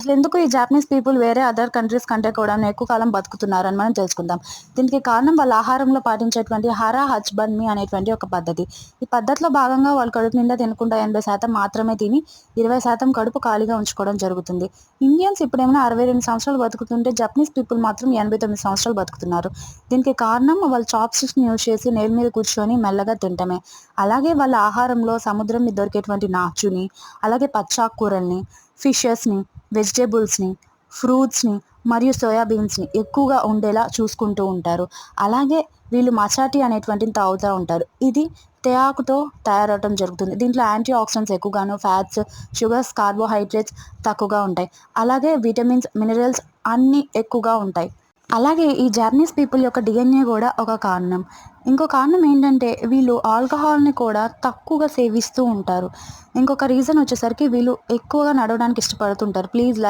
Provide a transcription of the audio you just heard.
అసలెందుకు ఈ Japanese people వేరే other countries కంటే కూడా ఎక్కువ కాలం బతుకుతున్నారని మనం తెలుసుకుందాం. దీనికి కారణం వాళ్ళ ఆహారంలో పాటించేటువంటి హరా హచ్బంమి అనేటువంటి ఒక పద్ధతి. ఈ పద్ధతిలో భాగంగా వాళ్ళు కడుపు నిండా తినకుండా 80% మాత్రమే తిని 20% కడుపు ఖాళీగా ఉంచుకోవడం జరుగుతుంది. ఇండియన్స్ ఇప్పుడేమైనా 62 సంవత్సరాలు బతుకుతుంటే జపనీస్ పీపుల్ మాత్రం 89 సంవత్సరాలు బతుకుతున్నారు. దీనికి కారణం వాళ్ళు చాప్‌స్టిక్స్‌ని యూజ్ చేసి నేల మీద కూర్చొని మెల్లగా తినటమే. అలాగే వాళ్ళ ఆహారంలో సముద్రం మీద దొరికేటువంటి నాచుని, అలాగే పచ్చాక్కూరల్ని, ఫిషెస్‌ని, వెజిటబుల్స్‌ని, ఫ్రూట్స్‌ని మరియు సోయా బీన్స్‌ని ఎక్కువగా ఉండేలా చూసుకుంటూ ఉంటారు. అలాగే వీళ్ళు మసాటి అనేటువంటిది తాగుతా ఉంటారు. ఇది తేయాకుతో తయారవ్వటం జరుగుతుంది. దీంట్లో యాంటీ ఆక్సిడెంట్స్ ఎక్కువగాను, ఫ్యాట్స్, షుగర్స్, కార్బోహైడ్రేట్స్ తక్కువగా ఉంటాయి. అలాగే విటమిన్స్, మినరల్స్ అన్నీ ఎక్కువగా ఉంటాయి. అలాగే ఈ జాపనీస్ పీపుల్ యొక్క డీఎన్ఏ కూడా ఒక కారణం. ఇంకో కారణం ఏంటంటే వీళ్ళు ఆల్కహాల్‌ని కూడా తక్కువగా సేవిస్తూ ఉంటారు. ఇంకొక రీజన్ వచ్చేసరికి వీళ్ళు ఎక్కువగా నడవడానికి ఇష్టపడుతుంటారు. ప్లీజ్